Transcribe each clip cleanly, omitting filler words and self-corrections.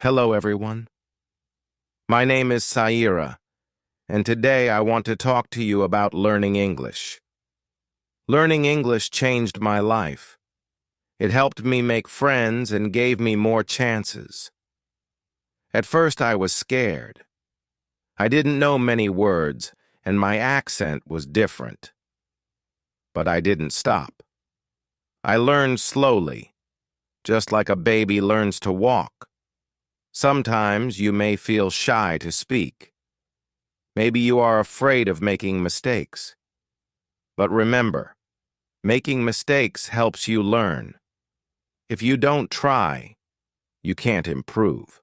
Hello, everyone. My name is Saira, and today I want to talk to you about learning English. Learning English changed my life. It helped me make friends and gave me more chances. At first, I was scared. I didn't know many words, and my accent was different. But I didn't stop. I learned slowly, just like a baby learns to walk. Sometimes you may feel shy to speak. Maybe you are afraid of making mistakes. But remember, making mistakes helps you learn. If you don't try, you can't improve.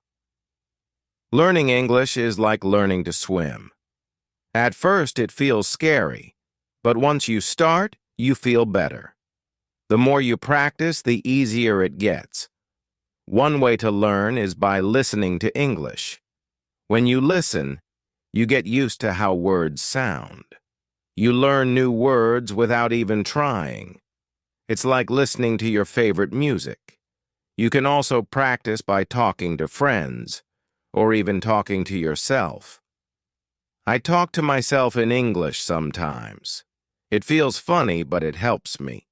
Learning English is like learning to swim. At first, it feels scary, but once you start, you feel better. The more you practice, the easier it gets. One way to learn is by listening to English. When you listen, you get used to how words sound. You learn new words without even trying. It's like listening to your favorite music. You can also practice by talking to friends, or even talking to yourself. I talk to myself in English sometimes. It feels funny, but it helps me.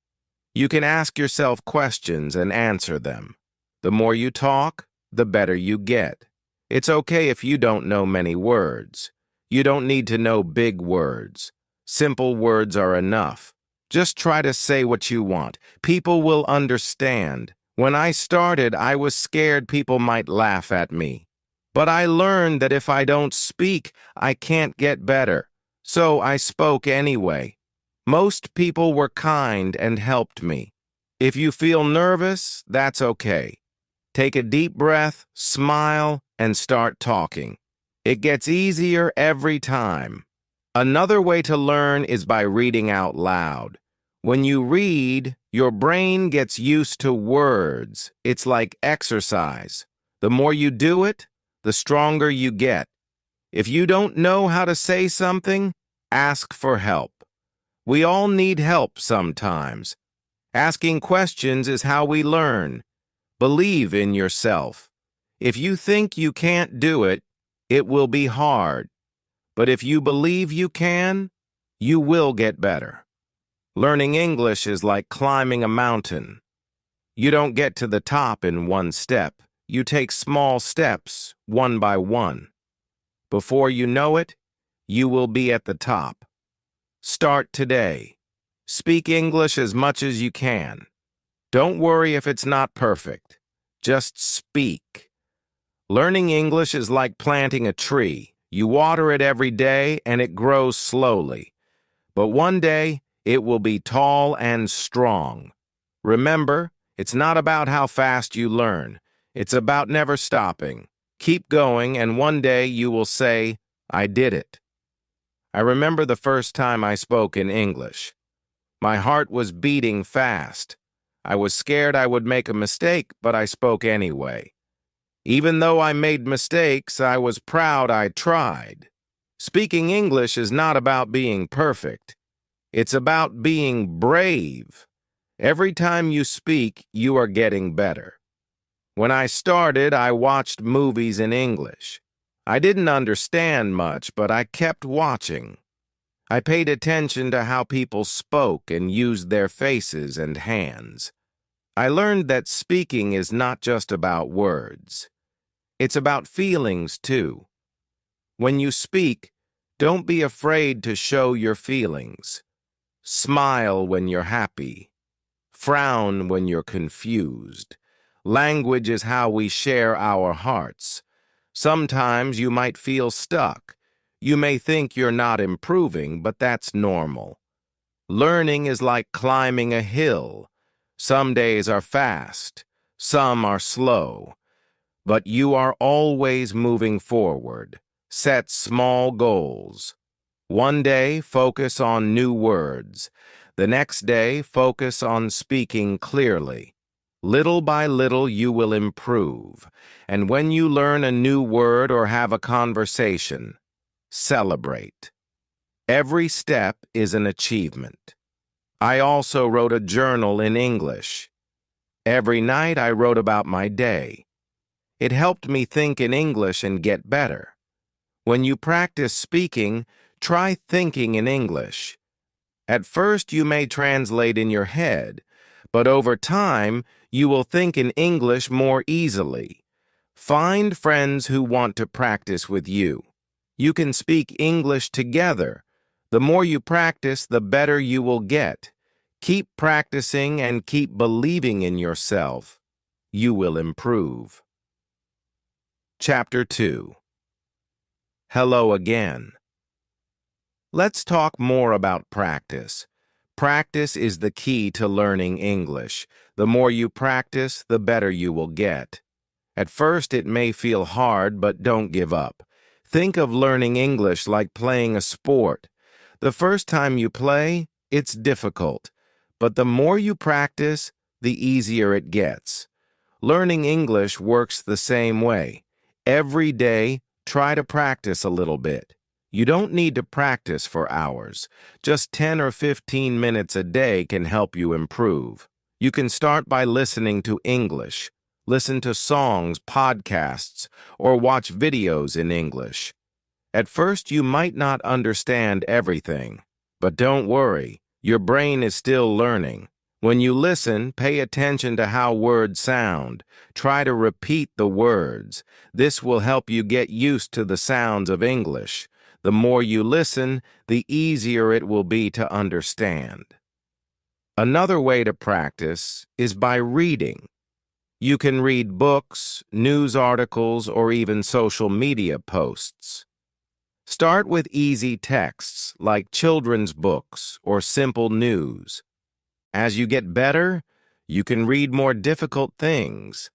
You can ask yourself questions and answer them. The more you talk, the better you get. It's okay if you don't know many words. You don't need to know big words. Simple words are enough. Just try to say what you want. People will understand. When I started, I was scared people might laugh at me. But I learned that if I don't speak, I can't get better. So I spoke anyway. Most people were kind and helped me. If you feel nervous, that's okay. Take a deep breath, smile, and start talking. It gets easier every time. Another way to learn is by reading out loud. When you read, your brain gets used to words. It's like exercise. The more you do it, the stronger you get. If you don't know how to say something, ask for help. We all need help sometimes. Asking questions is how we learn. Believe in yourself. If you think you can't do it, it will be hard. But if you believe you can, you will get better. Learning English is like climbing a mountain. You don't get to the top in one step. You take small steps, one by one. Before you know it, you will be at the top. Start today. Speak English as much as you can. Don't worry if it's not perfect. Just speak. Learning English is like planting a tree. You water it every day and it grows slowly. But one day, it will be tall and strong. Remember, it's not about how fast you learn. It's about never stopping. Keep going, and one day you will say, "I did it." I remember the first time I spoke in English. My heart was beating fast. I was scared I would make a mistake, but I spoke anyway. Even though I made mistakes, I was proud I tried. Speaking English is not about being perfect. It's about being brave. Every time you speak, you are getting better. When I started, I watched movies in English. I didn't understand much, but I kept watching. I paid attention to how people spoke and used their faces and hands. I learned that speaking is not just about words. It's about feelings, too. When you speak, don't be afraid to show your feelings. Smile when you're happy. Frown when you're confused. Language is how we share our hearts. Sometimes you might feel stuck. You may think you're not improving, but that's normal. Learning is like climbing a hill. Some days are fast, some are slow. But you are always moving forward. Set small goals. One day, focus on new words. The next day, focus on speaking clearly. Little by little, you will improve. And when you learn a new word or have a conversation, celebrate. Every step is an achievement. I also wrote a journal in English. Every night, I wrote about my day. It helped me think in English and get better. When you practice speaking, try thinking in English. At first, you may translate in your head, but over time, you will think in English more easily. Find friends who want to practice with you. You can speak English together. The more you practice, the better you will get. Keep practicing and keep believing in yourself. You will improve. Chapter 2. Hello again. Let's talk more about practice. Practice is the key to learning English. The more you practice, the better you will get. At first, it may feel hard, but don't give up. Think of learning English like playing a sport. The first time you play, it's difficult, but the more you practice, the easier it gets. Learning English works the same way. Every day, try to practice a little bit. You don't need to practice for hours. Just 10 or 15 minutes a day can help you improve. You can start by listening to English. Listen to songs, podcasts, or watch videos in English. At first, you might not understand everything, but don't worry, your brain is still learning. When you listen, pay attention to how words sound. Try to repeat the words. This will help you get used to the sounds of English. The more you listen, the easier it will be to understand. Another way to practice is by reading. You can read books, news articles, or even social media posts. Start with easy texts like children's books or simple news. As you get better, you can read more difficult things.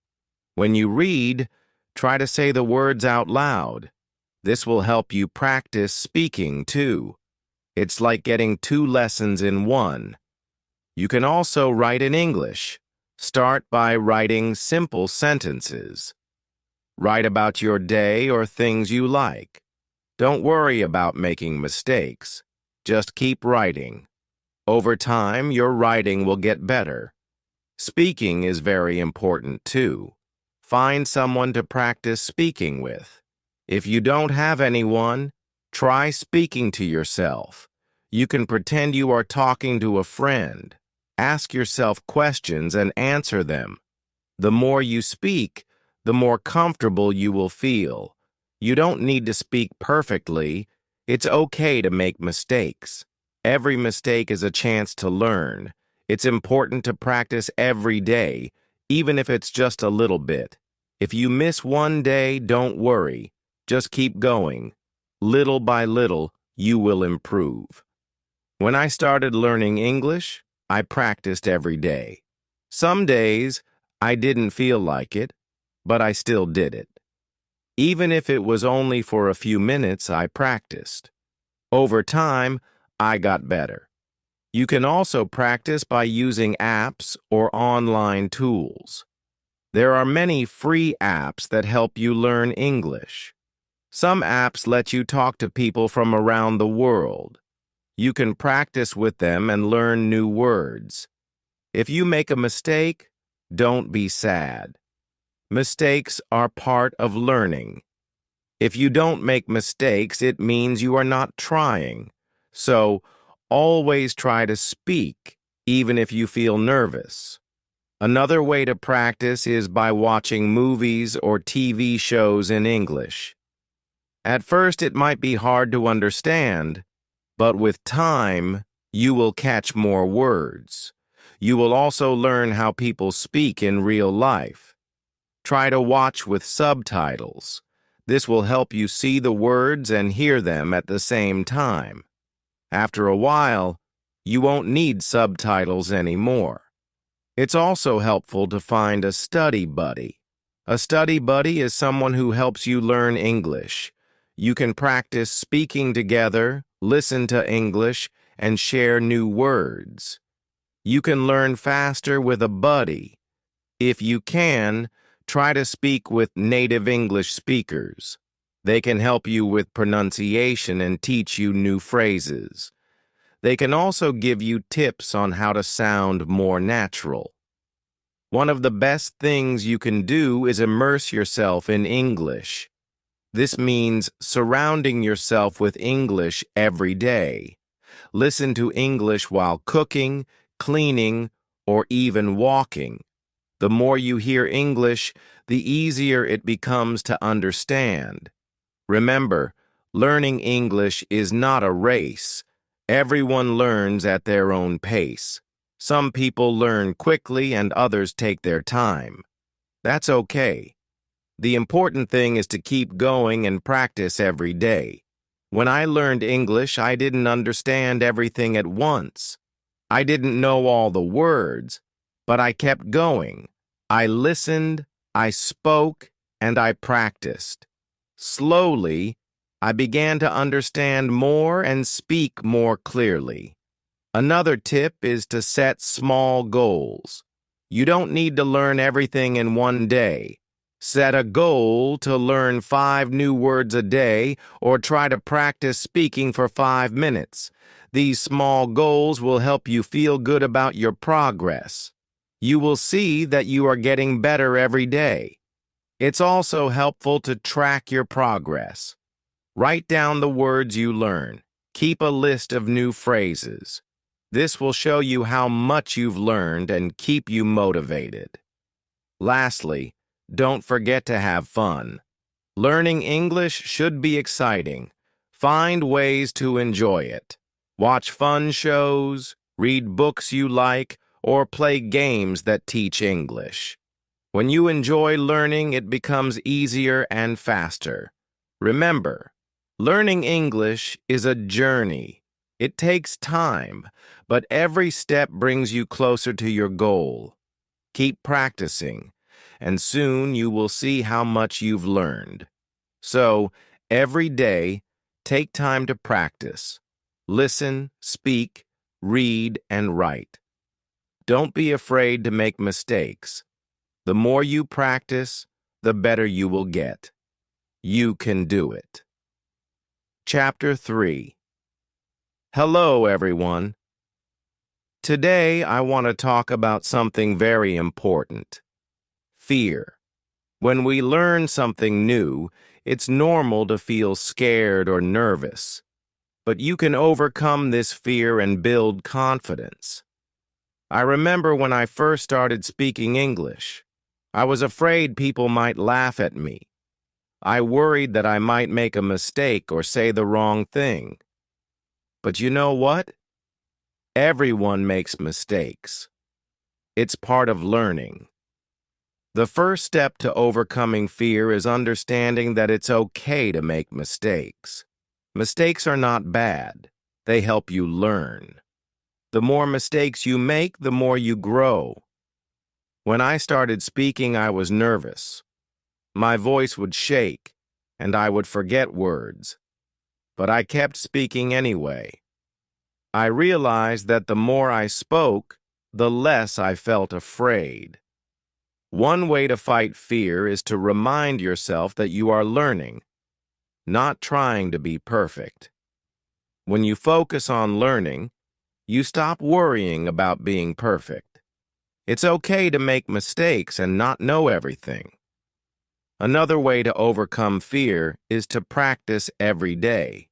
When you read, try to say the words out loud. This will help you practice speaking too. It's like getting 2 lessons in one. You can also write in English. Start by writing simple sentences. Write about your day or things you like. Don't worry about making mistakes. Just keep writing. Over time, your writing will get better. Speaking is very important too. Find someone to practice speaking with. If you don't have anyone, try speaking to yourself. You can pretend you are talking to a friend. Ask yourself questions and answer them. The more you speak, the more comfortable you will feel. You don't need to speak perfectly. It's okay to make mistakes. Every mistake is a chance to learn. It's important to practice every day, even if it's just a little bit. If you miss one day, don't worry. Just keep going. Little by little, you will improve. When I started learning English, I practiced every day. Some days, I didn't feel like it, but I still did it. Even if it was only for a few minutes, I practiced. Over time, I got better. You can also practice by using apps or online tools. There are many free apps that help you learn English. Some apps let you talk to people from around the world. You can practice with them and learn new words. If you make a mistake, don't be sad. Mistakes are part of learning. If you don't make mistakes, it means you are not trying. So, always try to speak, even if you feel nervous. Another way to practice is by watching movies or TV shows in English. At first, it might be hard to understand, but with time, you will catch more words. You will also learn how people speak in real life. Try to watch with subtitles. This will help you see the words and hear them at the same time. After a while, you won't need subtitles anymore. It's also helpful to find a study buddy. A study buddy is someone who helps you learn English. You can practice speaking together, listen to English, and share new words. You can learn faster with a buddy. If you can, try to speak with native English speakers. They can help you with pronunciation and teach you new phrases. They can also give you tips on how to sound more natural. One of the best things you can do is immerse yourself in English. This means surrounding yourself with English every day. Listen to English while cooking, cleaning, or even walking. The more you hear English, the easier it becomes to understand. Remember, learning English is not a race. Everyone learns at their own pace. Some people learn quickly and others take their time. That's okay. The important thing is to keep going and practice every day. When I learned English, I didn't understand everything at once. I didn't know all the words, but I kept going. I listened, I spoke, and I practiced. Slowly, I began to understand more and speak more clearly. Another tip is to set small goals. You don't need to learn everything in one day. Set a goal to learn 5 new words a day or try to practice speaking for 5 minutes. These small goals will help you feel good about your progress. You will see that you are getting better every day. It's also helpful to track your progress. Write down the words you learn. Keep a list of new phrases. This will show you how much you've learned and keep you motivated. Lastly, don't forget to have fun. Learning English should be exciting. Find ways to enjoy it. Watch fun shows, read books you like, or play games that teach English. When you enjoy learning, it becomes easier and faster. Remember, learning English is a journey. It takes time, but every step brings you closer to your goal. Keep practicing, and soon you will see how much you've learned. So, every day, take time to practice. Listen, speak, read, and write. Don't be afraid to make mistakes. The more you practice, the better you will get. You can do it. Chapter 3. Hello, everyone. Today, I want to talk about something very important. Fear. When we learn something new, it's normal to feel scared or nervous. But you can overcome this fear and build confidence. I remember when I first started speaking English. I was afraid people might laugh at me. I worried that I might make a mistake or say the wrong thing. But you know what? Everyone makes mistakes. It's part of learning. The first step to overcoming fear is understanding that it's okay to make mistakes. Mistakes are not bad. They help you learn. The more mistakes you make, the more you grow. When I started speaking, I was nervous. My voice would shake, and I would forget words. But I kept speaking anyway. I realized that the more I spoke, the less I felt afraid. One way to fight fear is to remind yourself that you are learning, not trying to be perfect. When you focus on learning, you stop worrying about being perfect. It's okay to make mistakes and not know everything. Another way to overcome fear is to practice every day.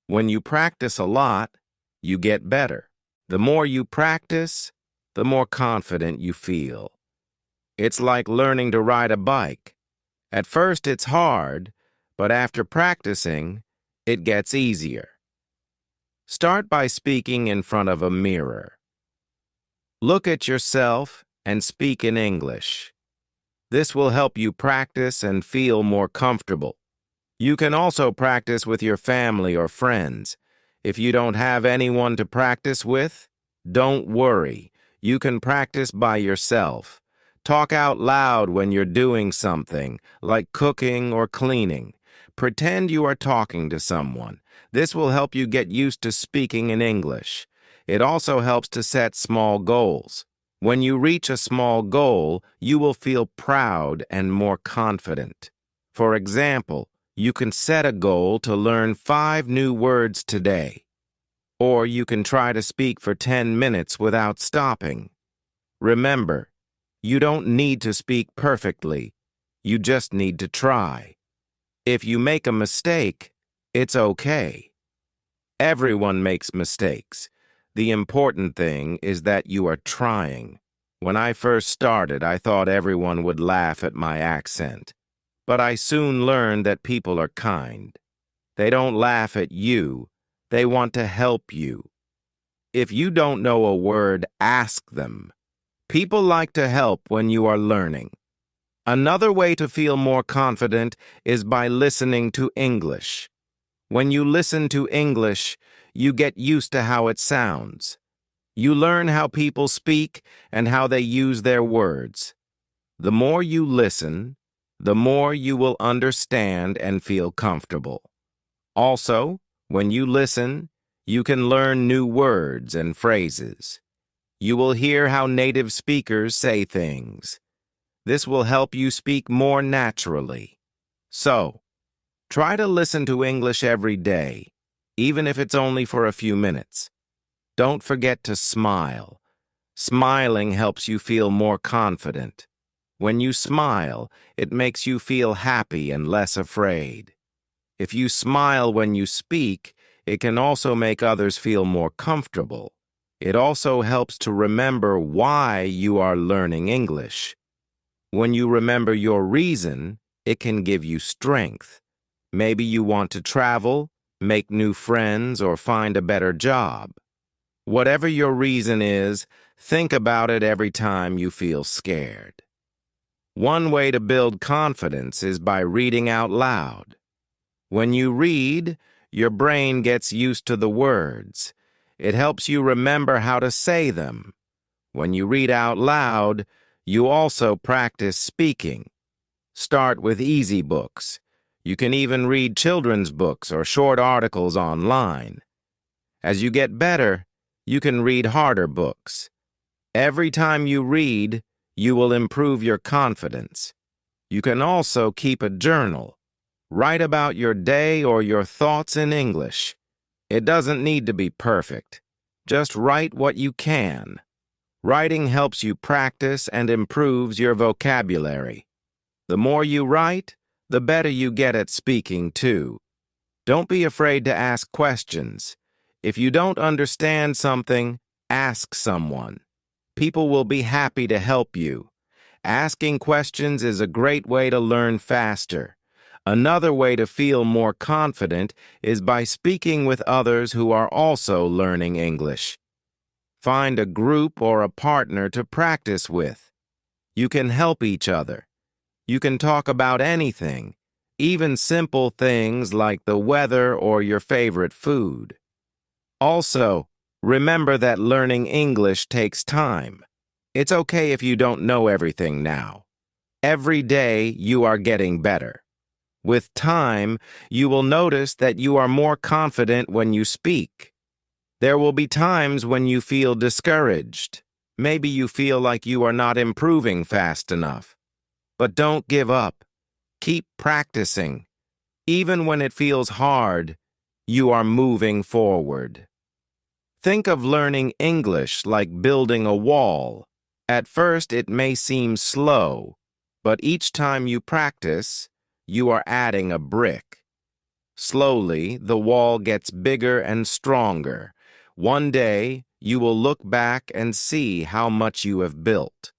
When you practice a lot, you get better. The more you practice, the more confident you feel. It's like learning to ride a bike. At first it's hard, but after practicing, it gets easier. Start by speaking in front of a mirror. Look at yourself and speak in English. This will help you practice and feel more comfortable. You can also practice with your family or friends. If you don't have anyone to practice with, don't worry. You can practice by yourself. Talk out loud when you're doing something, like cooking or cleaning. Pretend you are talking to someone. This will help you get used to speaking in English. It also helps to set small goals. When you reach a small goal, you will feel proud and more confident. For example, you can set a goal to learn 5 new words today. Or you can try to speak for 10 minutes without stopping. Remember, You don't need to speak perfectly. You just need to try. If you make a mistake, it's okay. Everyone makes mistakes. The important thing is that you are trying. When I first started, I thought everyone would laugh at my accent. But I soon learned that people are kind. They don't laugh at you. They want to help you. If you don't know a word, ask them. People like to help when you are learning. Another way to feel more confident is by listening to English. When you listen to English, you get used to how it sounds. You learn how people speak and how they use their words. The more you listen, the more you will understand and feel comfortable. Also, when you listen, you can learn new words and phrases. You will hear how native speakers say things. This will help you speak more naturally. So, try to listen to English every day, even if it's only for a few minutes. Don't forget to smile. Smiling helps you feel more confident. When you smile, it makes you feel happy and less afraid. If you smile when you speak, it can also make others feel more comfortable. It also helps to remember why you are learning English. When you remember your reason, it can give you strength. Maybe you want to travel, make new friends, or find a better job. Whatever your reason is, think about it every time you feel scared. One way to build confidence is by reading out loud. When you read, your brain gets used to the words. It helps you remember how to say them. When you read out loud, you also practice speaking. Start with easy books. You can even read children's books or short articles online. As you get better, you can read harder books. Every time you read, you will improve your confidence. You can also keep a journal. Write about your day or your thoughts in English. It doesn't need to be perfect. Just write what you can. Writing helps you practice and improves your vocabulary. The more you write, the better you get at speaking too. Don't be afraid to ask questions. If you don't understand something, ask someone. People will be happy to help you. Asking questions is a great way to learn faster. Another way to feel more confident is by speaking with others who are also learning English. Find a group or a partner to practice with. You can help each other. You can talk about anything, even simple things like the weather or your favorite food. Also, remember that learning English takes time. It's okay if you don't know everything now. Every day you are getting better. With time, you will notice that you are more confident when you speak. There will be times when you feel discouraged. Maybe you feel like you are not improving fast enough. But don't give up. Keep practicing. Even when it feels hard, you are moving forward. Think of learning English like building a wall. At first, it may seem slow, but each time you practice, you are adding a brick. Slowly, the wall gets bigger and stronger. One day, you will look back and see how much you have built.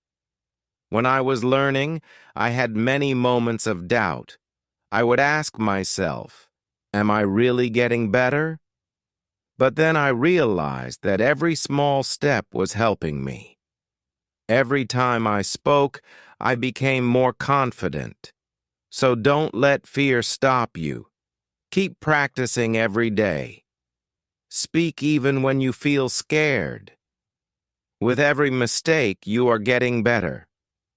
When I was learning, I had many moments of doubt. I would ask myself, am I really getting better? But then I realized that every small step was helping me. Every time I spoke, I became more confident. So don't let fear stop you. Keep practicing every day. Speak even when you feel scared. With every mistake, you are getting better.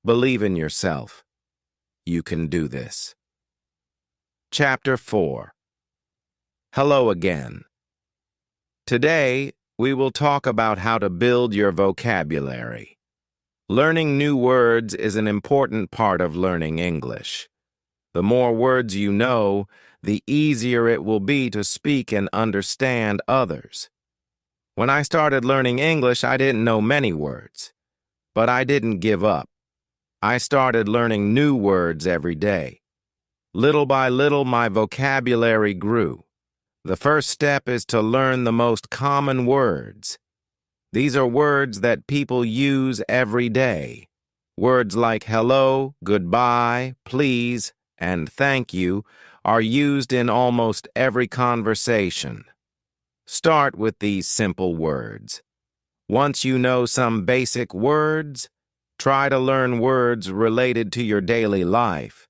Believe in yourself. You can do this. Chapter 4. Hello again. Today, we will talk about how to build your vocabulary. Learning new words is an important part of learning English. The more words you know, the easier it will be to speak and understand others. When I started learning English, I didn't know many words, but I didn't give up. I started learning new words every day. Little by little, my vocabulary grew. The first step is to learn the most common words. These are words that people use every day. Words like hello, goodbye, please, and thank you are used in almost every conversation. Start with these simple words. Once you know some basic words, try to learn words related to your daily life.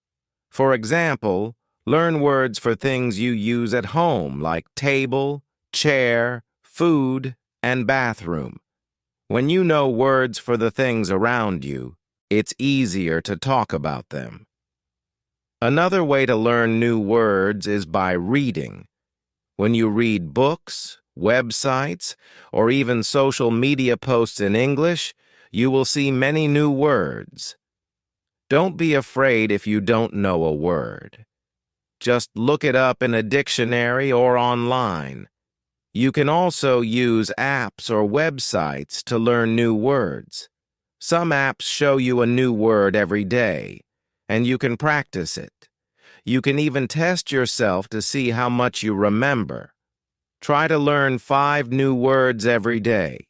For example, learn words for things you use at home like table, chair, food, and bathroom. When you know words for the things around you, it's easier to talk about them. Another way to learn new words is by reading. When you read books, websites, or even social media posts in English, you will see many new words. Don't be afraid if you don't know a word. Just look it up in a dictionary or online. You can also use apps or websites to learn new words. Some apps show you a new word every day, and you can practice it. You can even test yourself to see how much you remember. Try to learn 5 new words every day.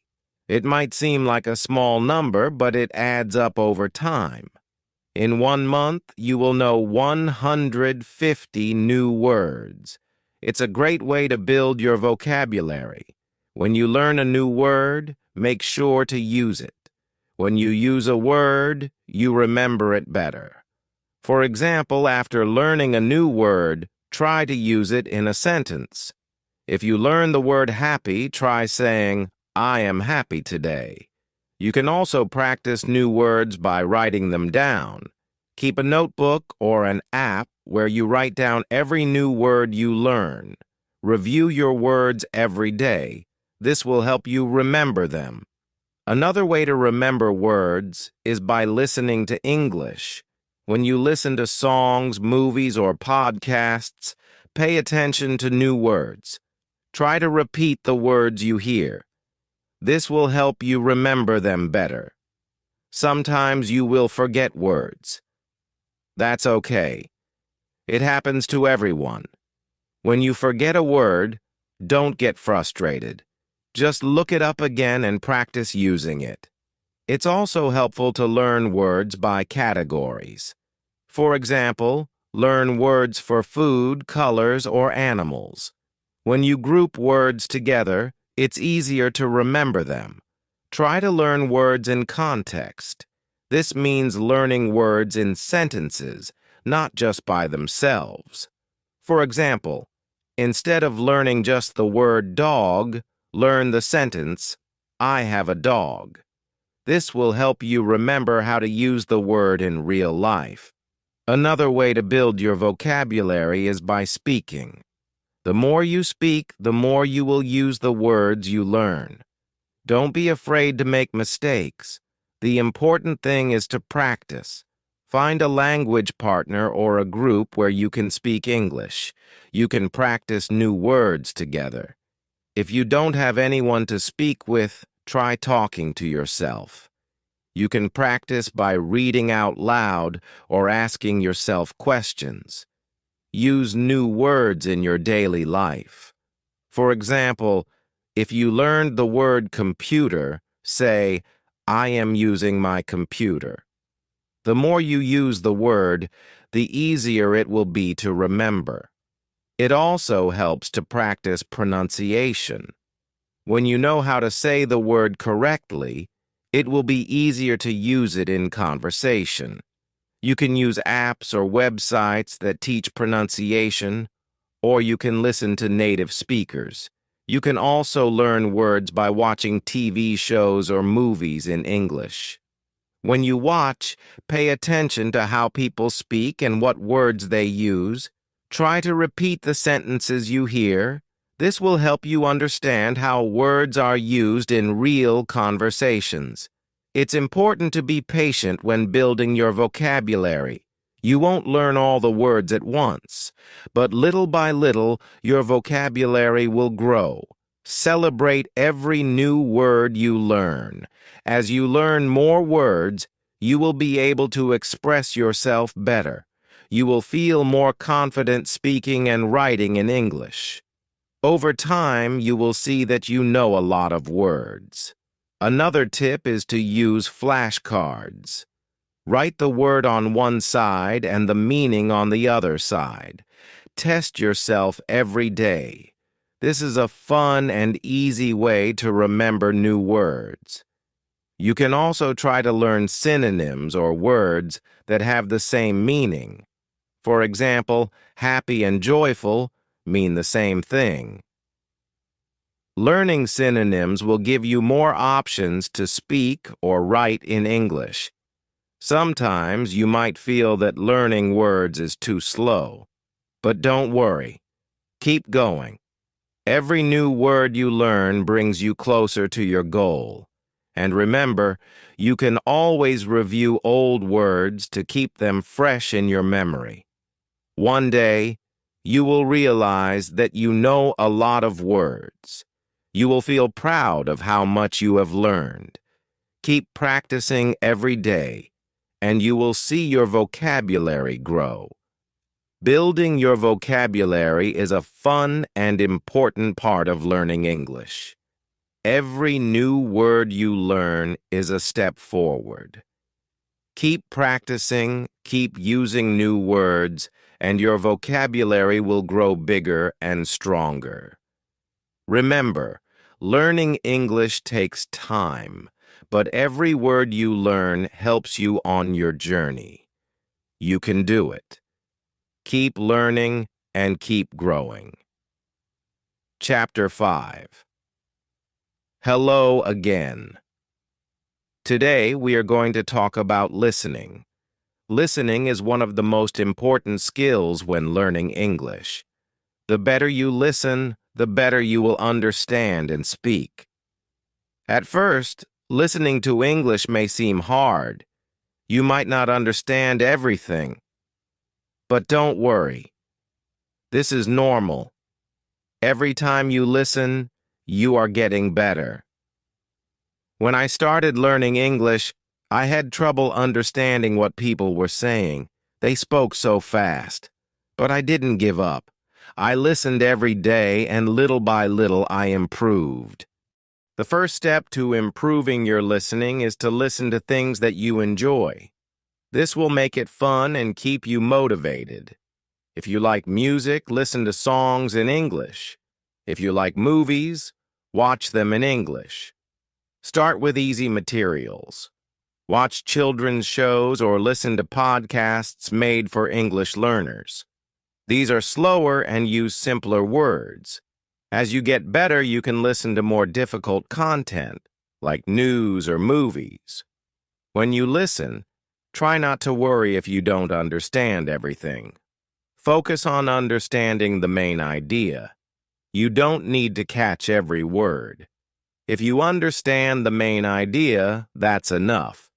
It might seem like a small number, but it adds up over time. In 1 month, you will know 150 new words. It's a great way to build your vocabulary. When you learn a new word, make sure to use it. When you use a word, you remember it better. For example, after learning a new word, try to use it in a sentence. If you learn the word happy, try saying, I am happy today. You can also practice new words by writing them down. Keep a notebook or an app where you write down every new word you learn. Review your words every day. This will help you remember them. Another way to remember words is by listening to English. When you listen to songs, movies, or podcasts, pay attention to new words. Try to repeat the words you hear. This will help you remember them better. Sometimes you will forget words. That's okay. It happens to everyone. When you forget a word, don't get frustrated. Just look it up again and practice using it. It's also helpful to learn words by categories. For example, learn words for food, colors, or animals. When you group words together, it's easier to remember them. Try to learn words in context. This means learning words in sentences, not just by themselves. For example, instead of learning just the word dog, learn the sentence, I have a dog. This will help you remember how to use the word in real life. Another way to build your vocabulary is by speaking. The more you speak, the more you will use the words you learn. Don't be afraid to make mistakes. The important thing is to practice. Find a language partner or a group where you can speak English. You can practice new words together. If you don't have anyone to speak with, try talking to yourself. You can practice by reading out loud or asking yourself questions. Use new words in your daily life. For example, if you learned the word computer, say, I am using my computer. The more you use the word, the easier it will be to remember. It also helps to practice pronunciation. When you know how to say the word correctly, it will be easier to use it in conversation. You can use apps or websites that teach pronunciation, or you can listen to native speakers. You can also learn words by watching TV shows or movies in English. When you watch, pay attention to how people speak and what words they use. Try to repeat the sentences you hear. This will help you understand how words are used in real conversations. It's important to be patient when building your vocabulary. You won't learn all the words at once, but little by little, your vocabulary will grow. Celebrate every new word you learn. As you learn more words, You will be able to express yourself better. You will feel more confident speaking and writing in English. Over time, you will see that you know a lot of words. Another tip is to use flashcards. Write the word on one side and the meaning on the other side. Test yourself every day. This is a fun and easy way to remember new words. You can also try to learn synonyms or words that have the same meaning. For example, happy and joyful mean the same thing. Learning synonyms will give you more options to speak or write in English. Sometimes you might feel that learning words is too slow. But don't worry. Keep going. Every new word you learn brings you closer to your goal. And remember, you can always review old words to keep them fresh in your memory. One day, you will realize that you know a lot of words. You will feel proud of how much you have learned. Keep practicing every day, and you will see your vocabulary grow. Building your vocabulary is a fun and important part of learning English. Every new word you learn is a step forward. Keep practicing, keep using new words, and your vocabulary will grow bigger and stronger. Remember, learning English takes time, but every word you learn helps you on your journey. You can do it. Keep learning and keep growing. Chapter 5. Hello again. Today we are going to talk about listening. Listening is one of the most important skills when learning English. The better you listen, the better you will understand and speak. At first, listening to English may seem hard. You might not understand everything. But don't worry. This is normal. Every time you listen, you are getting better. When I started learning English, I had trouble understanding what people were saying. They spoke so fast. But I didn't give up. I listened every day, and little by little I improved. The first step to improving your listening is to listen to things that you enjoy. This will make it fun and keep you motivated. If you like music, listen to songs in English. If you like movies, watch them in English. Start with easy materials. Watch children's shows or listen to podcasts made for English learners. These are slower and use simpler words. As you get better, you can listen to more difficult content, like news or movies. When you listen, try not to worry if you don't understand everything. Focus on understanding the main idea. You don't need to catch every word. If you understand the main idea, that's enough.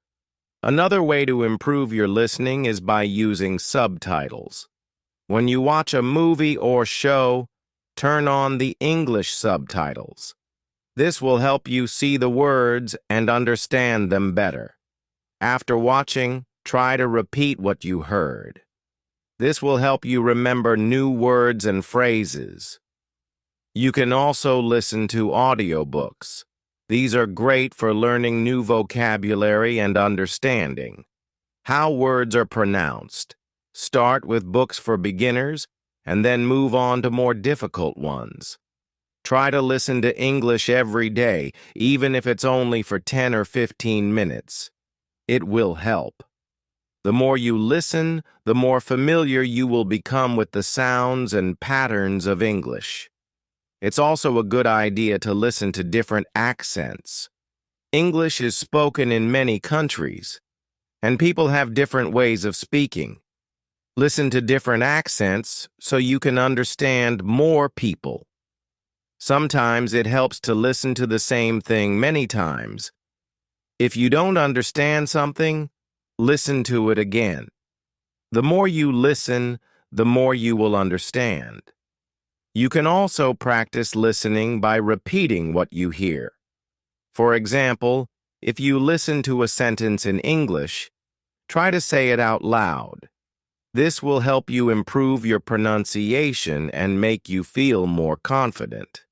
Another way to improve your listening is by using subtitles. When you watch a movie or show, turn on the English subtitles. This will help you see the words and understand them better. After watching, try to repeat what you heard. This will help you remember new words and phrases. You can also listen to audiobooks. These are great for learning new vocabulary and understanding. How words are pronounced. Start with books for beginners and then move on to more difficult ones. Try to listen to English every day, even if it's only for 10 or 15 minutes. It will help. The more you listen, the more familiar you will become with the sounds and patterns of English. It's also a good idea to listen to different accents. English is spoken in many countries, and people have different ways of speaking. Listen to different accents so you can understand more people. Sometimes it helps to listen to the same thing many times. If you don't understand something, listen to it again. The more you listen, the more you will understand. You can also practice listening by repeating what you hear. For example, if you listen to a sentence in English, Try to say it out loud. This will help you improve your pronunciation and make you feel more confident.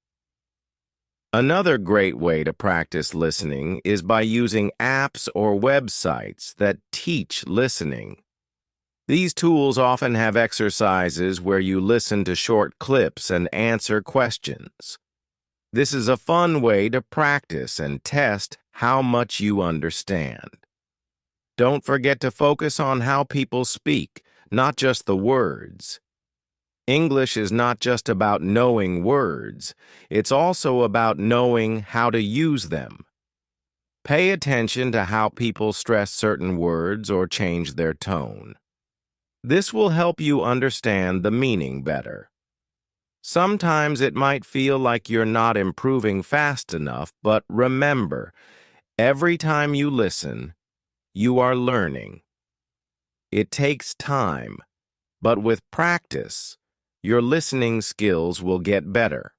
Another great way to practice listening is by using apps or websites that teach listening. These tools often have exercises where you listen to short clips and answer questions. This is a fun way to practice and test how much you understand. Don't forget to focus on how people speak, not just the words. English is not just about knowing words, it's also about knowing how to use them. Pay attention to how people stress certain words or change their tone. This will help you understand the meaning better. Sometimes it might feel like you're not improving fast enough, but remember, every time you listen, you are learning. It takes time, but with practice, your listening skills will get better.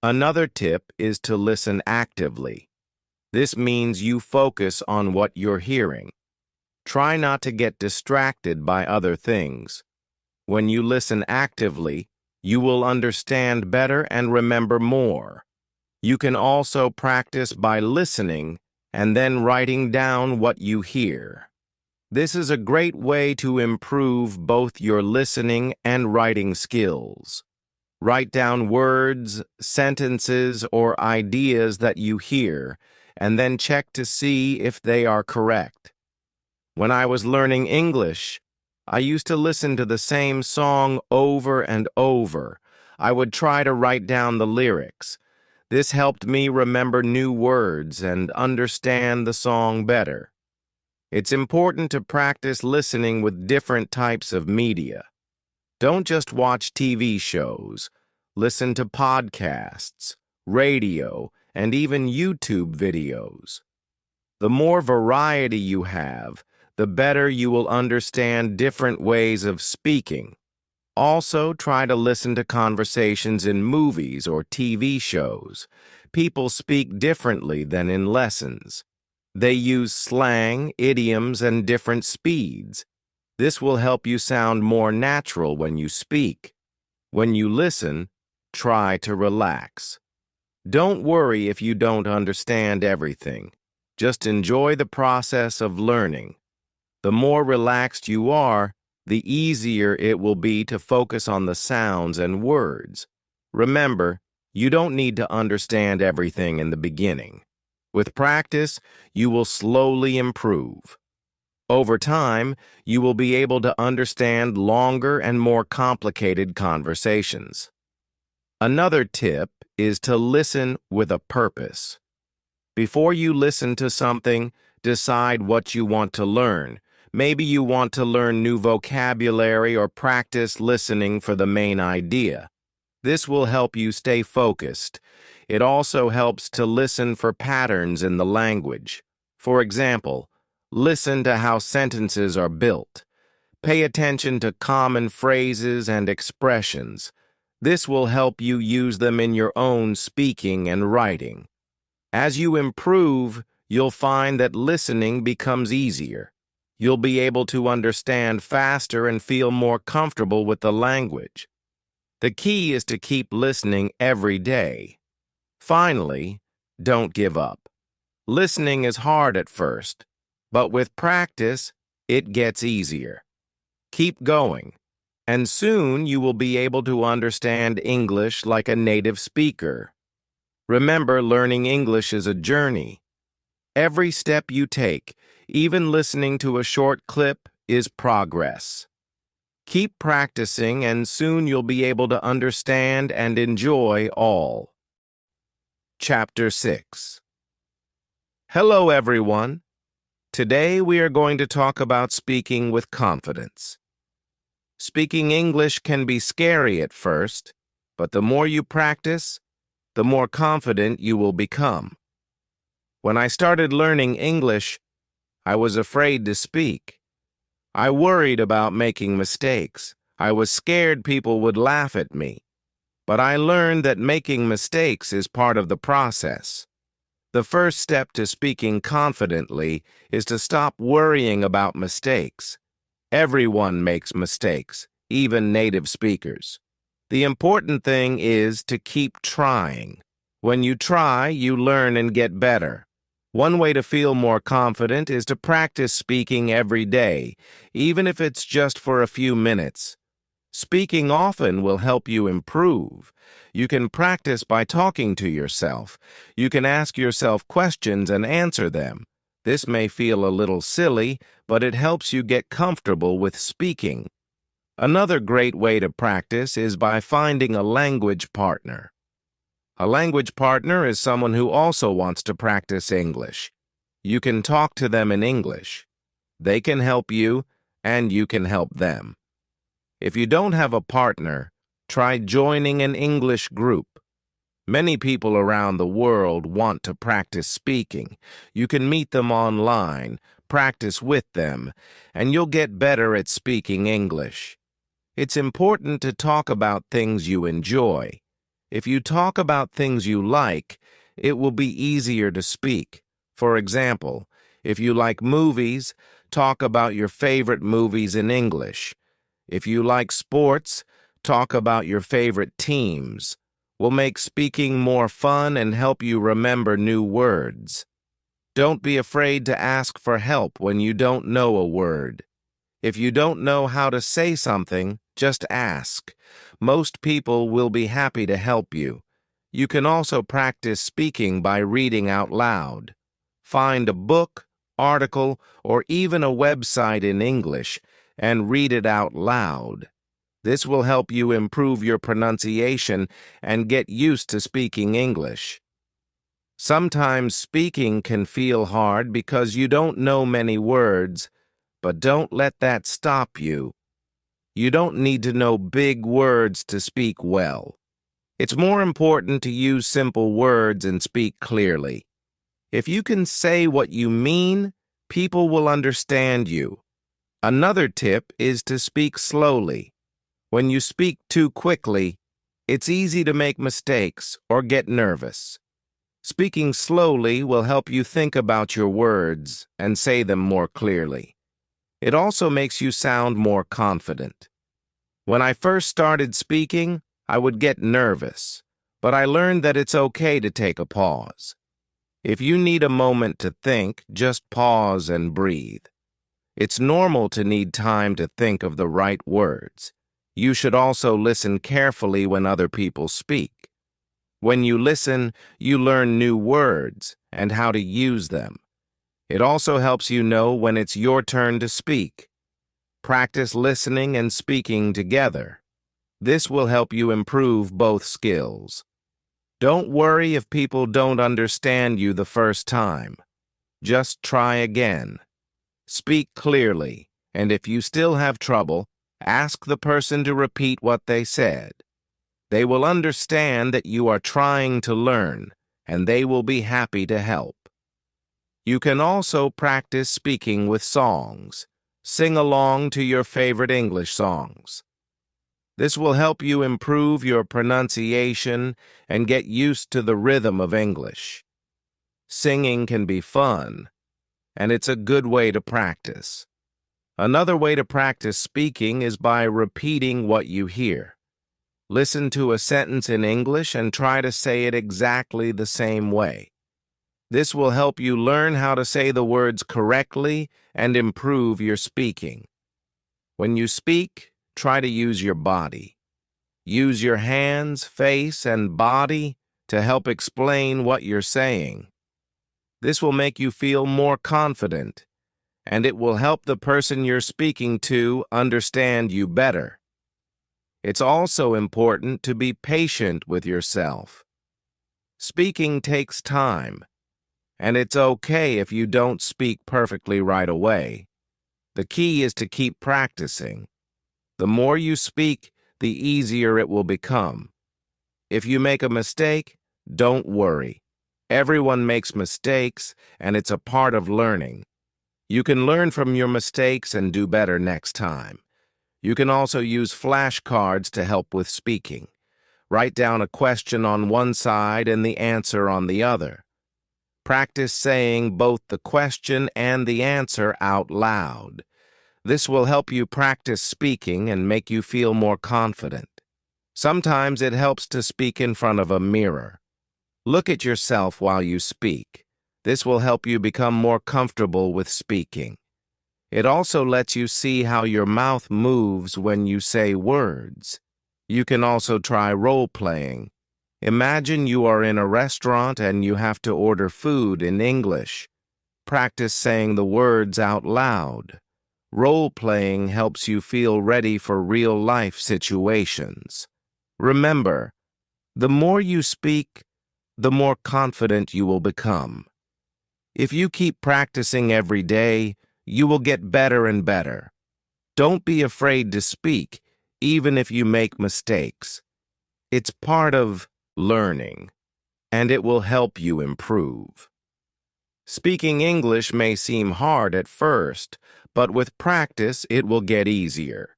Another tip is to listen actively. This means you focus on what you're hearing. Try not to get distracted by other things. When you listen actively, you will understand better and remember more. You can also practice by listening and then writing down what you hear. This is a great way to improve both your listening and writing skills. Write down words, sentences, or ideas that you hear, and then check to see if they are correct. When I was learning English, I used to listen to the same song over and over. I would try to write down the lyrics. This helped me remember new words and understand the song better. It's important to practice listening with different types of media. Don't just watch TV shows. Listen to podcasts, radio, and even YouTube videos. The more variety you have, the better you will understand different ways of speaking. Also, try to listen to conversations in movies or TV shows. People speak differently than in lessons. They use slang, idioms, and different speeds. This will help you sound more natural when you speak. When you listen, try to relax. Don't worry if you don't understand everything. Just enjoy the process of learning. The more relaxed you are, the easier it will be to focus on the sounds and words. Remember, you don't need to understand everything in the beginning. With practice, you will slowly improve. Over time, you will be able to understand longer and more complicated conversations. Another tip is to listen with a purpose. Before you listen to something, decide what you want to learn. Maybe you want to learn new vocabulary or practice listening for the main idea. This will help you stay focused. It also helps to listen for patterns in the language. For example, listen to how sentences are built. Pay attention to common phrases and expressions. This will help you use them in your own speaking and writing. As you improve, you'll find that listening becomes easier. You'll be able to understand faster and feel more comfortable with the language. The key is to keep listening every day. Finally, don't give up. Listening is hard at first, but with practice, it gets easier. Keep going, and soon you will be able to understand English like a native speaker. Remember, learning English is a journey. Every step you take, even listening to a short clip, is progress. Keep practicing, and soon you'll be able to understand and enjoy all. Chapter 6. Hello, everyone. Today we are going to talk about speaking with confidence. Speaking English can be scary at first, but the more you practice, the more confident you will become. When I started learning English, I was afraid to speak. I worried about making mistakes. I was scared people would laugh at me. But I learned that making mistakes is part of the process. The first step to speaking confidently is to stop worrying about mistakes. Everyone makes mistakes, even native speakers. The important thing is to keep trying. When you try, you learn and get better. One way to feel more confident is to practice speaking every day, even if it's just for a few minutes. Speaking often will help you improve. You can practice by talking to yourself. You can ask yourself questions and answer them. This may feel a little silly, but it helps you get comfortable with speaking. Another great way to practice is by finding a language partner. A language partner is someone who also wants to practice English. You can talk to them in English. They can help you, and you can help them. If you don't have a partner, try joining an English group. Many people around the world want to practice speaking. You can meet them online, practice with them, and you'll get better at speaking English. It's important to talk about things you enjoy. If you talk about things you like, it will be easier to speak. For example, if you like movies, talk about your favorite movies in English. If you like sports, talk about your favorite teams. Will make speaking more fun and help you remember new words. Don't be afraid to ask for help when you don't know a word. If you don't know how to say something, just ask. Most people will be happy to help you. You can also practice speaking by reading out loud. Find a book, article, or even a website in English and read it out loud. This will help you improve your pronunciation and get used to speaking English. Sometimes speaking can feel hard because you don't know many words, but don't let that stop you. You don't need to know big words to speak well. It's more important to use simple words and speak clearly. If you can say what you mean, people will understand you. Another tip is to speak slowly. When you speak too quickly, it's easy to make mistakes or get nervous. Speaking slowly will help you think about your words and say them more clearly. It also makes you sound more confident. When I first started speaking, I would get nervous, but I learned that it's okay to take a pause. If you need a moment to think, just pause and breathe. It's normal to need time to think of the right words. You should also listen carefully when other people speak. When you listen, you learn new words and how to use them. It also helps you know when it's your turn to speak. Practice listening and speaking together. This will help you improve both skills. Don't worry if people don't understand you the first time. Just try again. Speak clearly, and if you still have trouble, ask the person to repeat what they said. They will understand that you are trying to learn, and they will be happy to help. You can also practice speaking with songs. Sing along to your favorite English songs. This will help you improve your pronunciation and get used to the rhythm of English. Singing can be fun, and it's a good way to practice. Another way to practice speaking is by repeating what you hear. Listen to a sentence in English and try to say it exactly the same way. This will help you learn how to say the words correctly and improve your speaking. When you speak, try to use your body. Use your hands, face, and body to help explain what you're saying. This will make you feel more confident, and it will help the person you're speaking to understand you better. It's also important to be patient with yourself. Speaking takes time, and it's okay if you don't speak perfectly right away. The key is to keep practicing. The more you speak, the easier it will become. If you make a mistake, don't worry. Everyone makes mistakes, and it's a part of learning. You can learn from your mistakes and do better next time. You can also use flashcards to help with speaking. Write down a question on one side and the answer on the other. Practice saying both the question and the answer out loud. This will help you practice speaking and make you feel more confident. Sometimes it helps to speak in front of a mirror. Look at yourself while you speak. This will help you become more comfortable with speaking. It also lets you see how your mouth moves when you say words. You can also try role-playing. Imagine you are in a restaurant and you have to order food in English. Practice saying the words out loud. Role-playing helps you feel ready for real-life situations. Remember, the more you speak, the more confident you will become. If you keep practicing every day, you will get better and better. Don't be afraid to speak, even if you make mistakes. It's part of learning, and it will help you improve. Speaking English may seem hard at first, but with practice, it will get easier.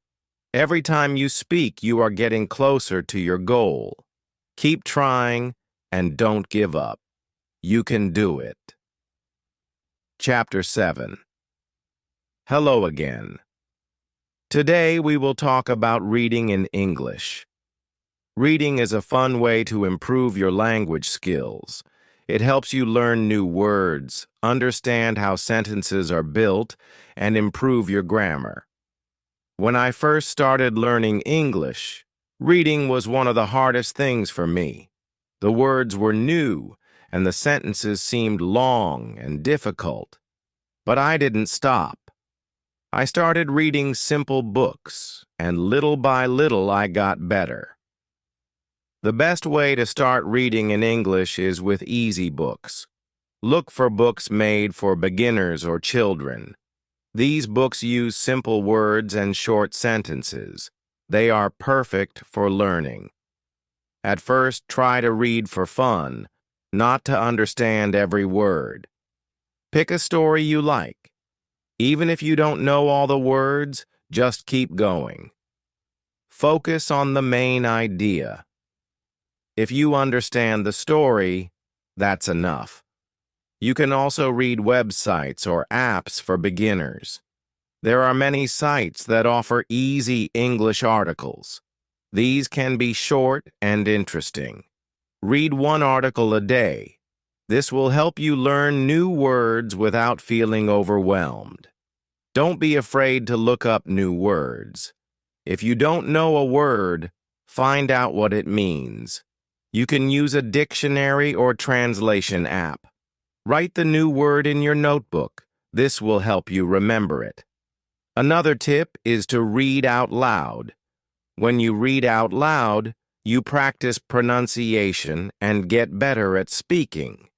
Every time you speak, you are getting closer to your goal. Keep trying and don't give up. You can do it. Chapter 7. Hello again. Today we will talk about reading in English. Reading is a fun way to improve your language skills. It helps you learn new words, understand how sentences are built, and improve your grammar. When I first started learning English, reading was one of the hardest things for me. The words were new, and the sentences seemed long and difficult. But I didn't stop. I started reading simple books, and little by little I got better. The best way to start reading in English is with easy books. Look for books made for beginners or children. These books use simple words and short sentences. They are perfect for learning. At first, try to read for fun, not to understand every word. Pick a story you like. Even if you don't know all the words, just keep going. Focus on the main idea. If you understand the story, that's enough. You can also read websites or apps for beginners. There are many sites that offer easy English articles. These can be short and interesting. Read one article a day. This will help you learn new words without feeling overwhelmed. Don't be afraid to look up new words. If you don't know a word, find out what it means. You can use a dictionary or translation app. Write the new word in your notebook. This will help you remember it. Another tip is to read out loud. When you read out loud, you practice pronunciation and get better at speaking.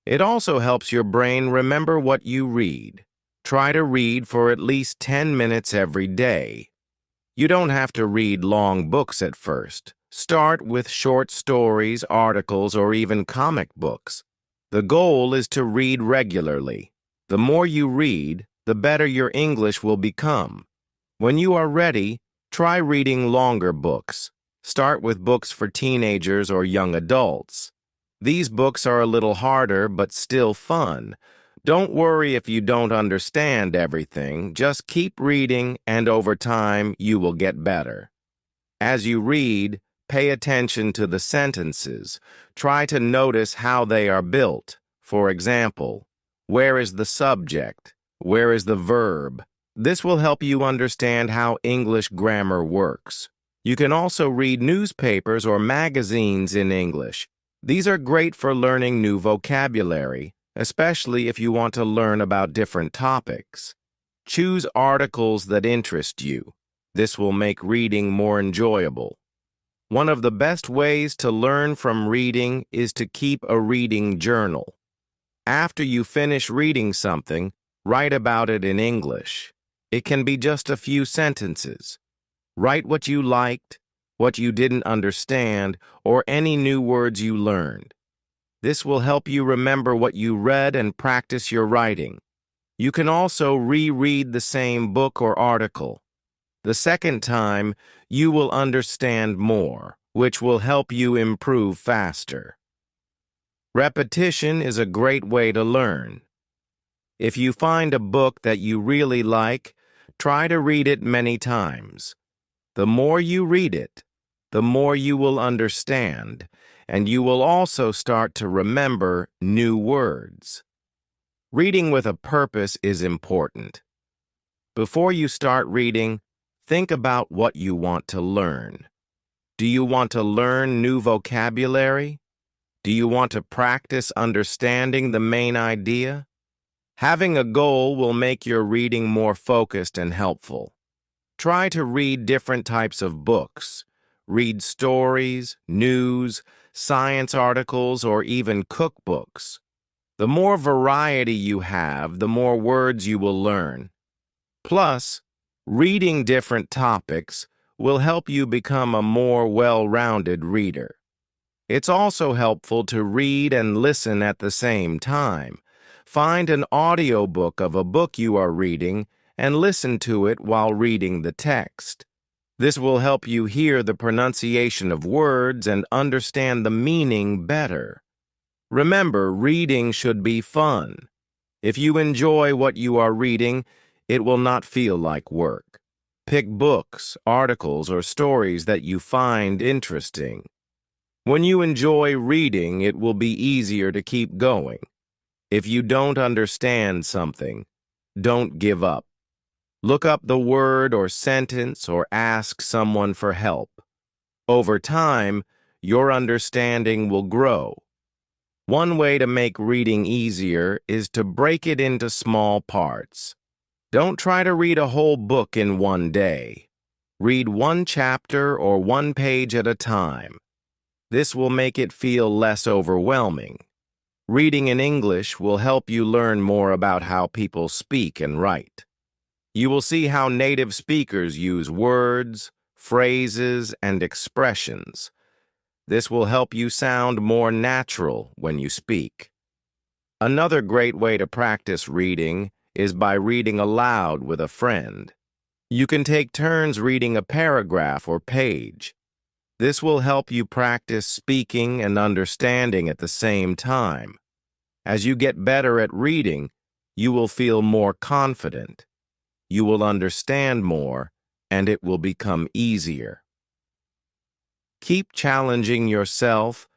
It also helps your brain remember what you read. Try to read for at least 10 minutes every day. You don't have to read long books at first. Start with short stories, articles, or even comic books. The goal is to read regularly. The more you read, the better your English will become. When you are ready, try reading longer books. Start with books for teenagers or young adults. These books are a little harder but still fun. Don't worry if you don't understand everything. Just keep reading, and over time, you will get better. As you read, pay attention to the sentences. Try to notice how they are built. For example, where is the subject? Where is the verb? This will help you understand how English grammar works. You can also read newspapers or magazines in English. These are great for learning new vocabulary, especially if you want to learn about different topics. Choose articles that interest you. This will make reading more enjoyable. One of the best ways to learn from reading is to keep a reading journal. After you finish reading something, write about it in English. It can be just a few sentences. Write what you liked, what you didn't understand, or any new words you learned. This will help you remember what you read and practice your writing. You can also reread the same book or article. The second time, you will understand more, which will help you improve faster. Repetition is a great way to learn. If you find a book that you really like, try to read it many times. The more you read it, the more you will understand, and you will also start to remember new words. Reading with a purpose is important. Before you start reading, think about what you want to learn. Do you want to learn new vocabulary? Do you want to practice understanding the main idea? Having a goal will make your reading more focused and helpful. Try to read different types of books. Read stories, news, science articles, or even cookbooks. The more variety you have, the more words you will learn. Plus, reading different topics will help you become a more well-rounded reader. It's also helpful to read and listen at the same time. Find an audiobook of a book you are reading and listen to it while reading the text. This will help you hear the pronunciation of words and understand the meaning better. Remember, reading should be fun. If you enjoy what you are reading, it will not feel like work. Pick books, articles, or stories that you find interesting. When you enjoy reading, it will be easier to keep going. If you don't understand something, don't give up. Look up the word or sentence or ask someone for help. Over time, your understanding will grow. One way to make reading easier is to break it into small parts. Don't try to read a whole book in one day. Read one chapter or one page at a time. This will make it feel less overwhelming. Reading in English will help you learn more about how people speak and write. You will see how native speakers use words, phrases, and expressions. This will help you sound more natural when you speak. Another great way to practice reading is by reading aloud with a friend. You can take turns reading a paragraph or page. This will help you practice speaking and understanding at the same time. As you get better at reading, you will feel more confident. You will understand more, and it will become easier. Keep challenging yourself.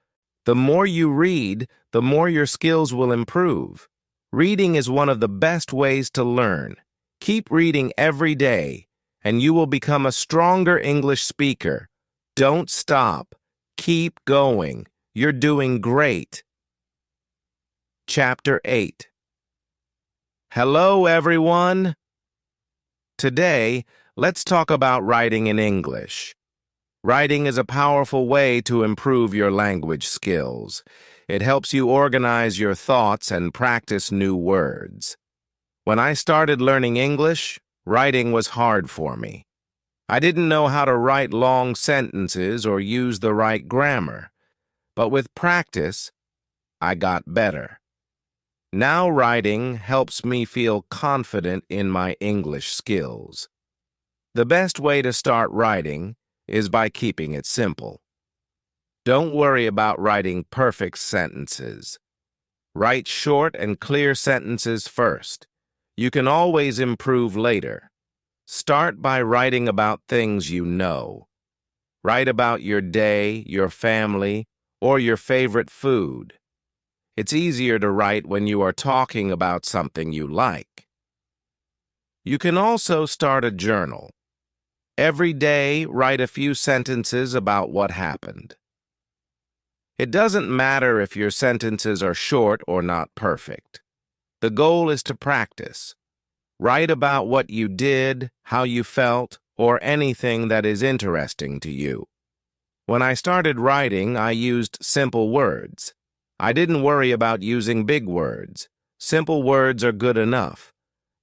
The more you read, the more your skills will improve. Reading is one of the best ways to learn. Keep reading every day, and you will become a stronger English speaker. Don't stop. Keep going. You're doing great. Chapter 8. Hello, everyone. Today, let's talk about writing in English. Writing is a powerful way to improve your language skills. It helps you organize your thoughts and practice new words. When I started learning English, writing was hard for me. I didn't know how to write long sentences or use the right grammar, but with practice, I got better. Now writing helps me feel confident in my English skills. The best way to start writing is by keeping it simple. Don't worry about writing perfect sentences. Write short and clear sentences first. You can always improve later. Start by writing about things you know. Write about your day, your family, or your favorite food. It's easier to write when you are talking about something you like. You can also start a journal. Every day, write a few sentences about what happened. It doesn't matter if your sentences are short or not perfect. The goal is to practice. Write about what you did, how you felt, or anything that is interesting to you. When I started writing, I used simple words. I didn't worry about using big words. Simple words are good enough.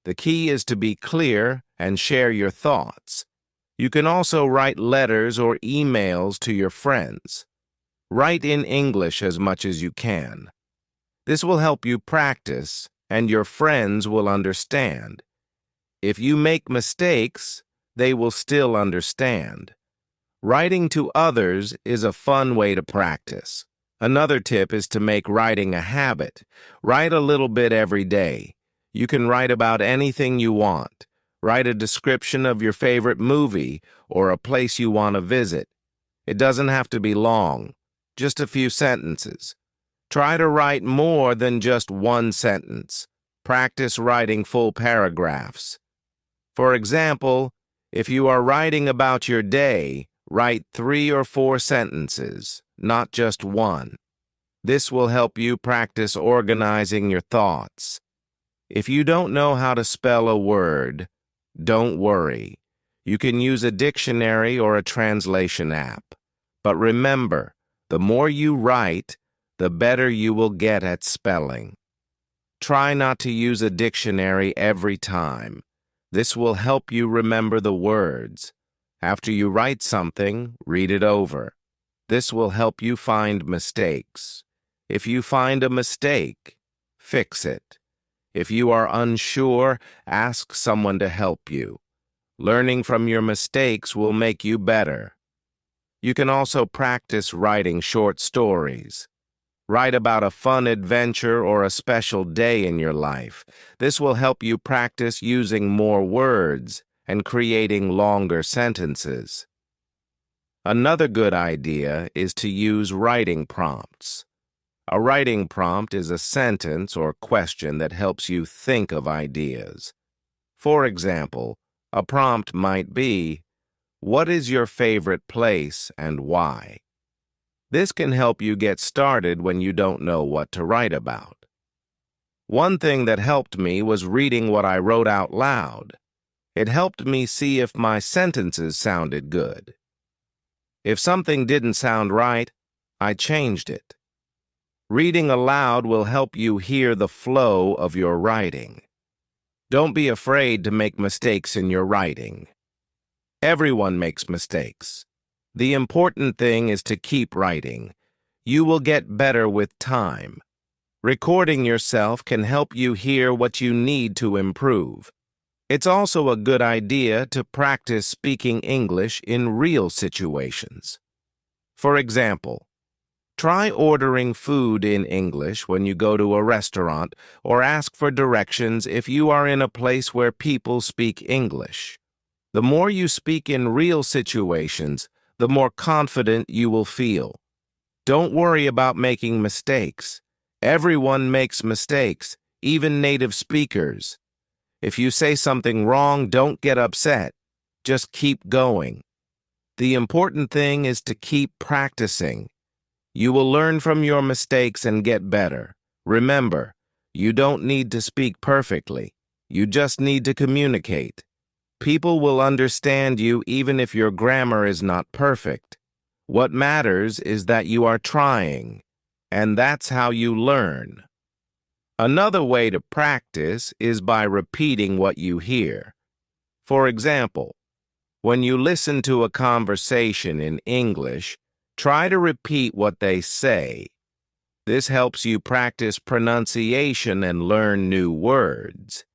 The key is to be clear and share your thoughts. You can also write letters or emails to your friends. Write in English as much as you can. This will help you practice, and your friends will understand. If you make mistakes, they will still understand. Writing to others is a fun way to practice. Another tip is to make writing a habit. Write a little bit every day. You can write about anything you want. Write a description of your favorite movie or a place you want to visit. It doesn't have to be long, just a few sentences. Try to write more than just one sentence. Practice writing full paragraphs. For example, if you are writing about your day, write 3 or 4 sentences, not just one. This will help you practice organizing your thoughts. If you don't know how to spell a word, don't worry. You can use a dictionary or a translation app. But remember, the more you write, the better you will get at spelling. Try not to use a dictionary every time. This will help you remember the words. After you write something, read it over. This will help you find mistakes. If you find a mistake, fix it. If you are unsure, ask someone to help you. Learning from your mistakes will make you better. You can also practice writing short stories. Write about a fun adventure or a special day in your life. This will help you practice using more words and creating longer sentences. Another good idea is to use writing prompts. A writing prompt is a sentence or question that helps you think of ideas. For example, a prompt might be, "What is your favorite place and why?" This can help you get started when you don't know what to write about. One thing that helped me was reading what I wrote out loud. It helped me see if my sentences sounded good. If something didn't sound right, I changed it. Reading aloud will help you hear the flow of your writing. Don't be afraid to make mistakes in your writing. Everyone makes mistakes. The important thing is to keep writing. You will get better with time. Recording yourself can help you hear what you need to improve. It's also a good idea to practice speaking English in real situations. For example, try ordering food in English when you go to a restaurant or ask for directions if you are in a place where people speak English. The more you speak in real situations, the more confident you will feel. Don't worry about making mistakes. Everyone makes mistakes, even native speakers. If you say something wrong, don't get upset. Just keep going. The important thing is to keep practicing. You will learn from your mistakes and get better. Remember, you don't need to speak perfectly. You just need to communicate. People will understand you even if your grammar is not perfect. What matters is that you are trying, and that's how you learn. Another way to practice is by repeating what you hear. For example, when you listen to a conversation in English, try to repeat what they say. This helps you practice pronunciation and learn new words.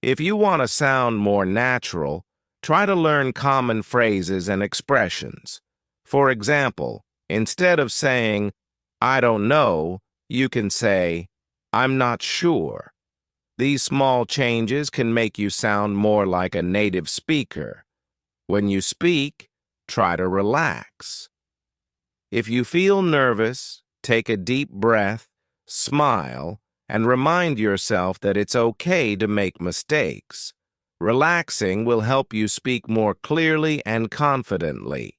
If you want to sound more natural, try to learn common phrases and expressions. For example, instead of saying, "I don't know," you can say, "I'm not sure." These small changes can make you sound more like a native speaker. When you speak, try to relax. If you feel nervous, take a deep breath, smile, and remind yourself that it's okay to make mistakes. Relaxing will help you speak more clearly and confidently.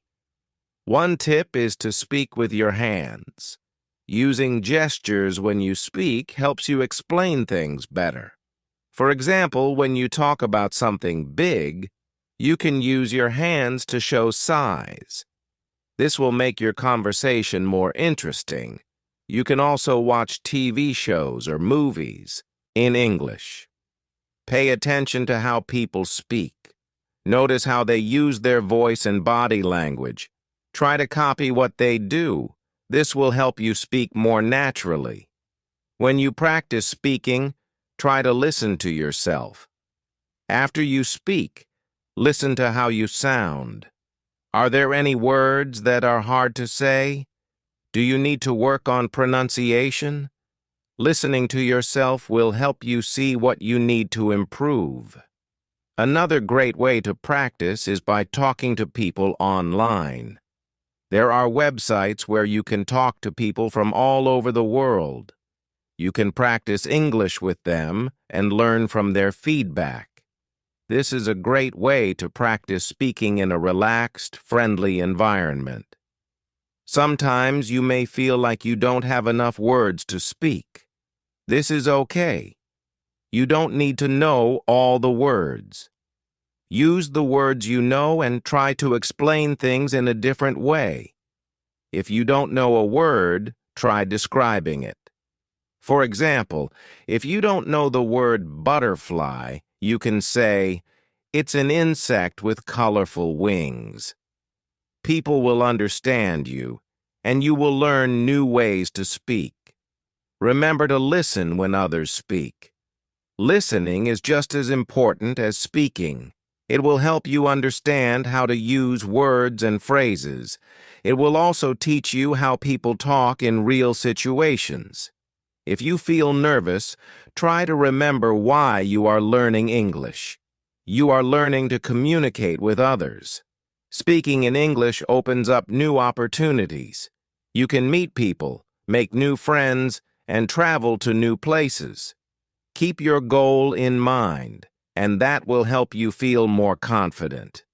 One tip is to speak with your hands. Using gestures when you speak helps you explain things better. For example, when you talk about something big, you can use your hands to show size. This will make your conversation more interesting. You can also watch TV shows or movies in English. Pay attention to how people speak. Notice how they use their voice and body language. Try to copy what they do. This will help you speak more naturally. When you practice speaking, try to listen to yourself. After you speak, listen to how you sound. Are there any words that are hard to say? Do you need to work on pronunciation? Listening to yourself will help you see what you need to improve. Another great way to practice is by talking to people online. There are websites where you can talk to people from all over the world. You can practice English with them and learn from their feedback. This is a great way to practice speaking in a relaxed, friendly environment. Sometimes you may feel like you don't have enough words to speak. This is okay. You don't need to know all the words. Use the words you know and try to explain things in a different way. If you don't know a word, try describing it. For example, if you don't know the word butterfly, you can say, "It's an insect with colorful wings." People will understand you, and you will learn new ways to speak. Remember to listen when others speak. Listening is just as important as speaking. It will help you understand how to use words and phrases. It will also teach you how people talk in real situations. If you feel nervous, try to remember why you are learning English. You are learning to communicate with others. Speaking in English opens up new opportunities. You can meet people, make new friends, and travel to new places. Keep your goal in mind, and that will help you feel more confident.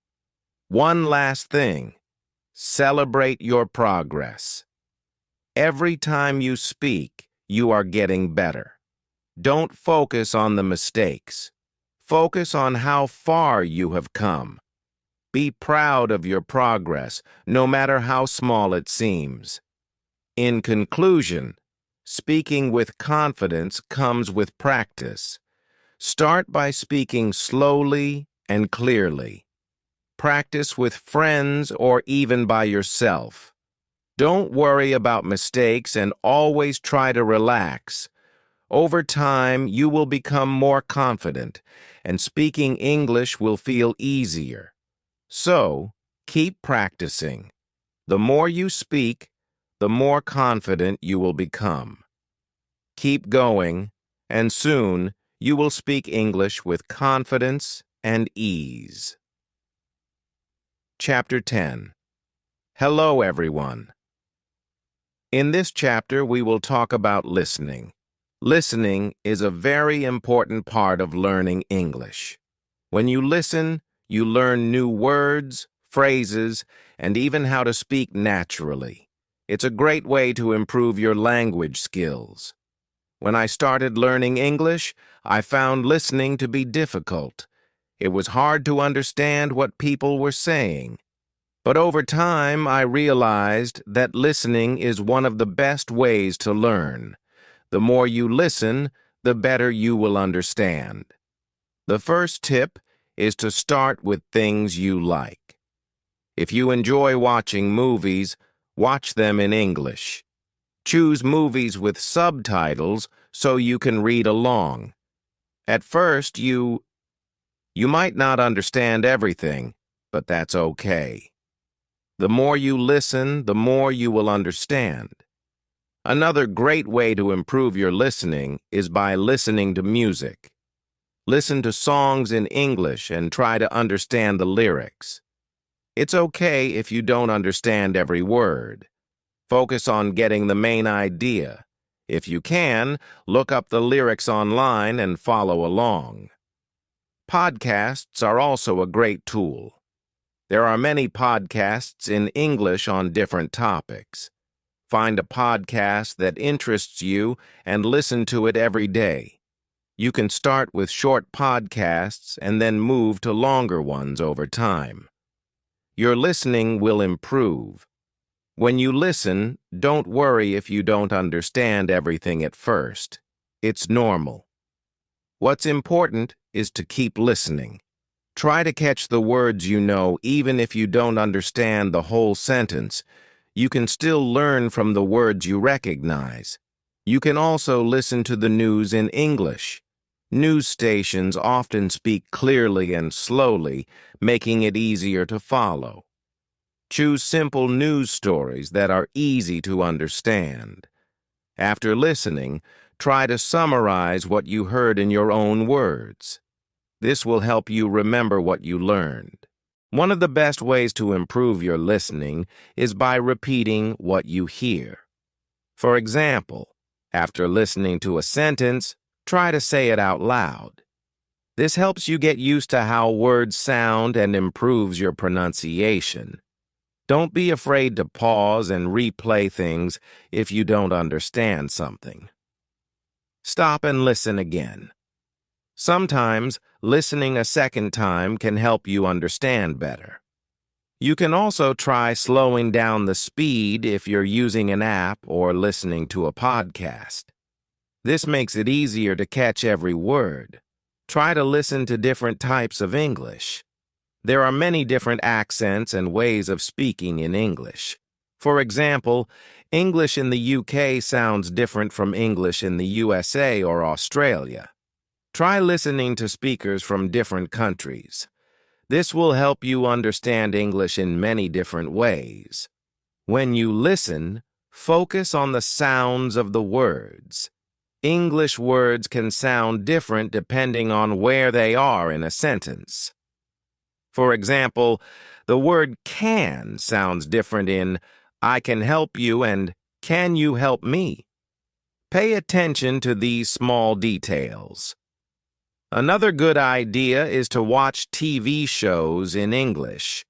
One last thing, celebrate your progress. Every time you speak, you are getting better. Don't focus on the mistakes. Focus on how far you have come. Be proud of your progress, no matter how small it seems. In conclusion, speaking with confidence comes with practice. Start by speaking slowly and clearly. Practice with friends or even by yourself. Don't worry about mistakes and always try to relax. Over time, you will become more confident, and speaking English will feel easier. So, keep practicing. The more you speak, the more confident you will become. Keep going, and soon you will speak English with confidence and ease. Chapter 10. Hello, everyone. In this chapter, we will talk about listening. Listening is a very important part of learning English. When you listen, you learn new words, phrases, and even how to speak naturally. It's a great way to improve your language skills. When I started learning English, I found listening to be difficult. It was hard to understand what people were saying. But over time, I realized that listening is one of the best ways to learn. The more you listen, the better you will understand. The first tip is to start with things you like. If you enjoy watching movies, watch them in English. Choose movies with subtitles so you can read along. At first, you might not understand everything, but that's okay. The more you listen, the more you will understand. Another great way to improve your listening is by listening to music. Listen to songs in English and try to understand the lyrics. It's okay if you don't understand every word. Focus on getting the main idea. If you can, look up the lyrics online and follow along. Podcasts are also a great tool. There are many podcasts in English on different topics. Find a podcast that interests you and listen to it every day. You can start with short podcasts and then move to longer ones over time. Your listening will improve. When you listen, don't worry if you don't understand everything at first. It's normal. What's important is to keep listening. Try to catch the words you know even if you don't understand the whole sentence. You can still learn from the words you recognize. You can also listen to the news in English. News stations often speak clearly and slowly, making it easier to follow. Choose simple news stories that are easy to understand. After listening, try to summarize what you heard in your own words. This will help you remember what you learned. One of the best ways to improve your listening is by repeating what you hear. For example, after listening to a sentence, try to say it out loud. This helps you get used to how words sound and improves your pronunciation. Don't be afraid to pause and replay things if you don't understand something. Stop and listen again. Sometimes, listening a second time can help you understand better. You can also try slowing down the speed if you're using an app or listening to a podcast. This makes it easier to catch every word. Try to listen to different types of English. There are many different accents and ways of speaking in English. For example, English in the UK sounds different from English in the USA or Australia. Try listening to speakers from different countries. This will help you understand English in many different ways. When you listen, focus on the sounds of the words. English words can sound different depending on where they are in a sentence. For example, the word can sounds different in I can help you and can you help me? Pay attention to these small details. Another good idea is to watch TV shows in English.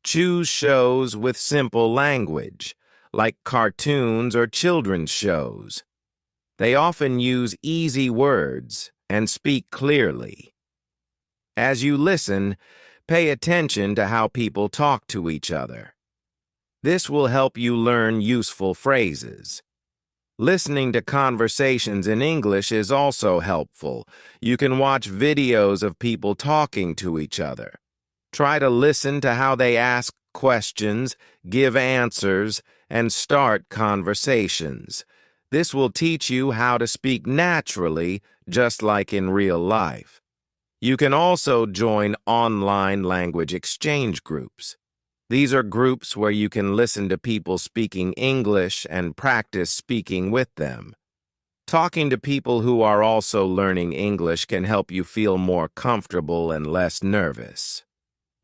Choose shows with simple language, like cartoons or children's shows. They often use easy words and speak clearly. As you listen, pay attention to how people talk to each other. This will help you learn useful phrases. Listening to conversations in English is also helpful. You can watch videos of people talking to each other. Try to listen to how they ask questions, give answers, and start conversations. This will teach you how to speak naturally, just like in real life. You can also join online language exchange groups. These are groups where you can listen to people speaking English and practice speaking with them. Talking to people who are also learning English can help you feel more comfortable and less nervous.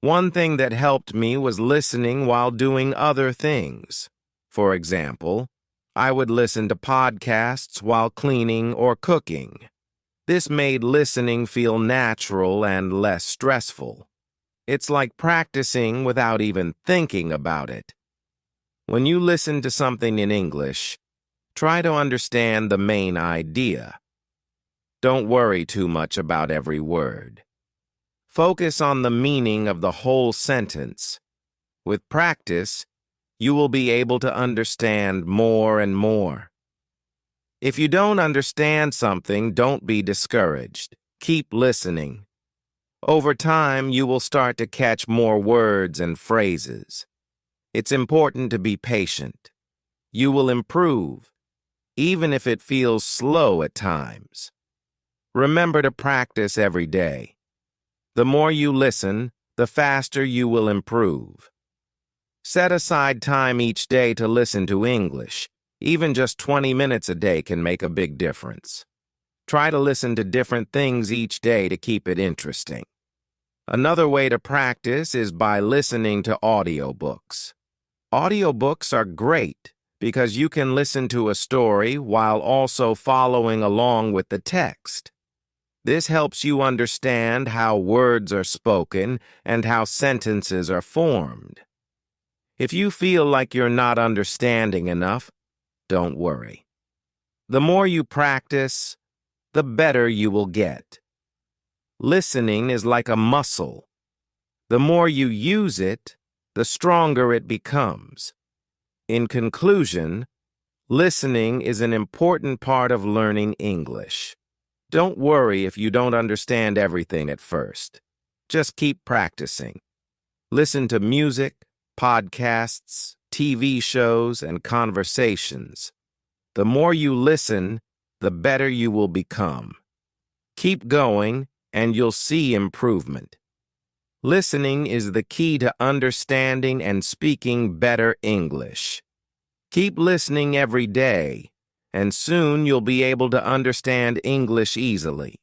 One thing that helped me was listening while doing other things. For example, I would listen to podcasts while cleaning or cooking. This made listening feel natural and less stressful. It's like practicing without even thinking about it. When you listen to something in English, try to understand the main idea. Don't worry too much about every word. Focus on the meaning of the whole sentence. With practice, you will be able to understand more and more. If you don't understand something, don't be discouraged. Keep listening. Over time, you will start to catch more words and phrases. It's important to be patient. You will improve, even if it feels slow at times. Remember to practice every day. The more you listen, the faster you will improve. Set aside time each day to listen to English. Even just 20 minutes a day can make a big difference. Try to listen to different things each day to keep it interesting. Another way to practice is by listening to audiobooks. Audiobooks are great because you can listen to a story while also following along with the text. This helps you understand how words are spoken and how sentences are formed. If you feel like you're not understanding enough, don't worry. The more you practice, the better you will get. Listening is like a muscle. The more you use it, the stronger it becomes. In conclusion, listening is an important part of learning English. Don't worry if you don't understand everything at first. Just keep practicing. Listen to music, podcasts, TV shows, and conversations. The more you listen, the better you will become. Keep going, and you'll see improvement. Listening is the key to understanding and speaking better English. Keep listening every day, and soon you'll be able to understand English easily.